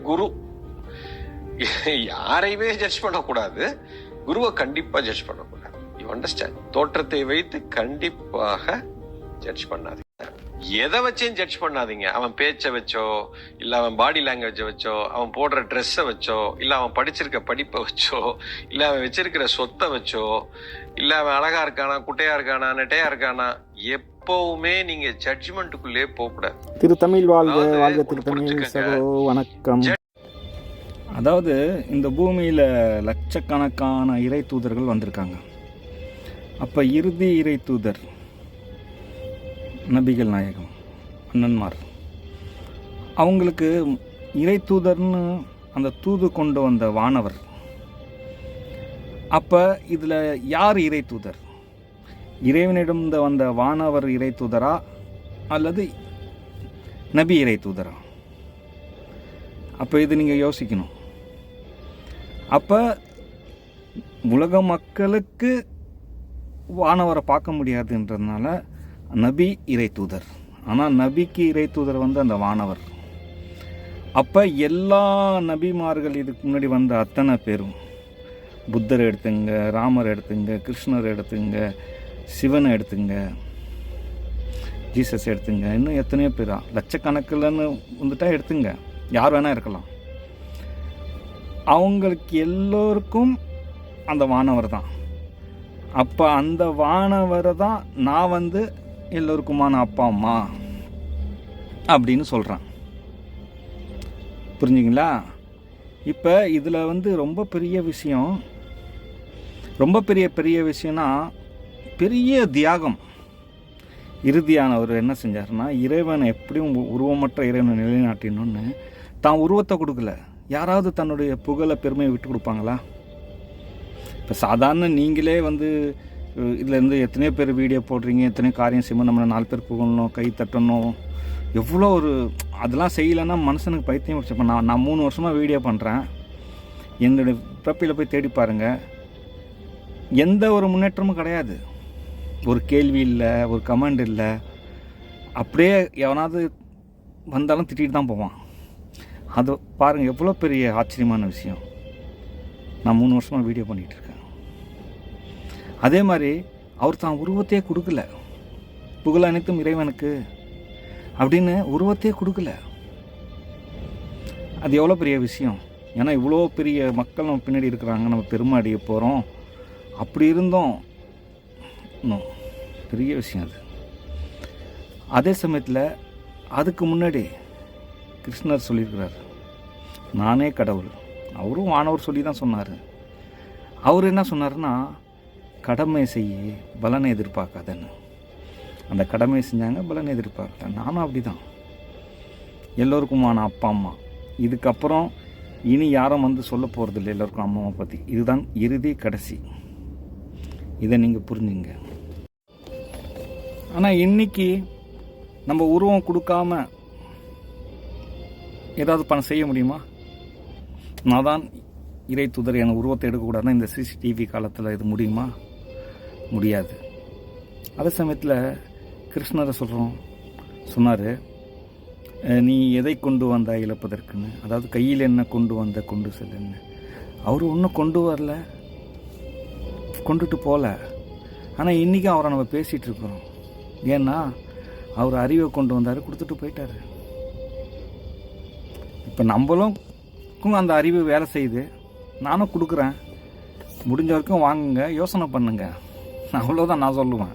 குரு. யாரையுமே ஜட்ஜ் பண்ணக்கூடாது, குருவை கண்டிப்பா ஜட்ஜ் பண்ணக்கூடாது. You understand? தோற்றத்தை வைத்து கண்டிப்பாக ஜட்ஜ் பண்ணாதீங்க. எதை வச்சேன்னு ஜட்ஜ் பண்ணாதீங்க. அவன் பேச்சை வச்சோ, இல்ல அவன் பாடி லாங்குவேஜை வச்சோ, அவன் போடுற ட்ரெஸ்ஸை வச்சோ, இல்ல அவன் படிச்சிருக்க படிப்பை வச்சோ, இல்ல அவன் வச்சிருக்கிற சொத்தை வச்சோ, இல்ல அவன் அழகா இருக்கானா, குட்டையா இருக்கானா, நெட்டையா இருக்கானா, எப்பவுமே நீங்க ஜட்ஜ்மெண்ட்டுக்குள்ளே போகக்கூடாது. திருத்தமிழ் வாழ்க, வாழ்க திருத்தமிழ். வணக்கம். அதாவது இந்த பூமியில் லட்சக்கணக்கான இறை தூதர்கள் வந்திருக்காங்க. அப்போ இறுதி இறை தூதர் நபிகள் நாயகம் அண்ணன்மார், அவங்களுக்கு இறை தூதர்னு அந்த தூது கொண்டு வந்த வானவர். அப்போ இதில் யார் இறை தூதர்? இறைவனிடம் வந்த வானவர் இறை தூதரா அல்லது நபி இறை தூதரா? அப்போ இது நீங்கள் யோசிக்கணும். அப்போ உலக மக்களுக்கு வானவரை பார்க்க முடியாதுன்றதுனால நபி இறை தூதர். ஆனால் நபிக்கு இறை தூதர் அந்த வானவர். அப்போ எல்லா நபிமார்கள் இதுக்கு முன்னாடி வந்த அத்தனை பேரும், புத்தர் எடுத்துங்க, ராமர் எடுத்துங்க, கிருஷ்ணர் எடுத்துங்க, சிவனை எடுத்துங்க, ஜீசஸ் எடுத்துங்க, இன்னும் எத்தனையோ பேரா லட்சக்கணக்கில்னு வந்துட்டா எடுத்துங்க, யார் வேணால் இருக்கலாம். அவங்களுக்கு எல்லோருக்கும் அந்த வானவர் தான். அப்போ அந்த வானவரை தான் நான் எல்லோருக்குமான அப்பா அம்மா அப்படின்னு சொல்கிறேன். புரிஞ்சுங்களா? இப்போ இதில் ரொம்ப பெரிய விஷயம், ரொம்ப பெரிய விஷயம்னா பெரிய தியாகம். இறுதியானவர் என்ன செஞ்சார்னா, இறைவனை எப்படியும் உருவமற்ற இறைவனை நிலைநாட்டினோன்னு தான் உருவத்தை கொடுக்கல. யாராவது தன்னுடைய புகழை பெருமையை விட்டு கொடுப்பாங்களா? இப்போ சாதாரண நீங்களே இதுலேருந்து எத்தனையோ பேர் வீடியோ போடுறீங்க, எத்தனையோ காரியம் செய்யணும், நம்மளை 4 பேர் புகழணும், கை தட்டணும், எவ்வளோ அதெல்லாம் செய்யலைன்னா மனுஷனுக்கு பைத்தியம் பிடிச்சப்போ. நான் 3 வருஷமாக வீடியோ பண்ணுறேன். என்னுடைய ப்ரொஃபைலில் போய் தேடி பாருங்கள், எந்த ஒரு முன்னேற்றமும் கிடையாது. ஒரு கேள்வி இல்லை, ஒரு கமெண்ட் இல்லை. அப்படியே எவனாவது வந்தாலும் திட்டிகிட்டு தான் போவான். அது பாருங்கள், எவ்வளோ பெரிய ஆச்சரியமான விஷயம். நான் 3 வருஷமாக வீடியோ பண்ணிகிட்டு இருக்கேன். அதே மாதிரி அவர் தான் உருவத்தையே கொடுக்கல. புகழ் அனைத்தும் இறைவனுக்கு அப்படின்னு உருவத்தையே கொடுக்கல. அது எவ்வளோ பெரிய விஷயம். ஏன்னா இவ்வளோ பெரிய மக்கள் நம்ம பின்னாடி இருக்கிறாங்க, நம்ம பெருமை அடைய போகிறோம். அப்படி இருந்தோம் இன்னும் பெரிய விஷயம் அது. அதே சமயத்தில் அதுக்கு முன்னாடி கிருஷ்ணர் சொல்லியிருக்கிறார், நானே கடவுள். அவரும் வானவர் சொல்லி தான் சொன்னார். அவர் என்ன சொன்னார்னா, கடமை செய்ய பலனை எதிர்பார்க்காதன்னு. அந்த கடமை செஞ்சாங்க, பலனை எதிர்பார்க்கல. நானும் அப்படி தான். எல்லோருக்குமான அப்பா அம்மா. இதுக்கப்புறம் இனி யாரும் சொல்ல போகிறதில்லை எல்லோருக்கும் அம்மாவை பற்றி. இதுதான் இறுதி கடைசி. இதை நீங்கள் புரிஞ்சுங்க. ஆனால் இன்றைக்கி நம்ம உருவம் கொடுக்காம ஏதாவது செய்ய முடியுமா? நான் தான் இறை தூதர், என் உருவத்தை எடுக்கக்கூடாதுன்னா இந்த சிசிடிவி காலத்தில் இது முடியுமா? முடியாது. அதே சமயத்தில் கிருஷ்ணரை சொன்னார், நீ எதை கொண்டு வந்தாய் இழப்பதற்குன்னு, அதாவது கையில் என்ன கொண்டு செல்லுன்னு. அவர் ஒன்றும் கொண்டு வரல, கொண்டுட்டு போகல. ஆனால் இன்றைக்கும் அவரை நம்ம பேசிகிட்டு இருக்கிறோம். ஏன்னா அவர் அறிவை கொண்டு வந்தார், கொடுத்துட்டு போயிட்டார். இப்போ நம்மளும் அந்த அறிவு வேலை செய்யுது, நானும் கொடுக்குறேன். முடிஞ்ச வரைக்கும் வாங்குங்க, யோசனை பண்ணுங்க. அவ்வளோதான் நான் சொல்லுவேன்.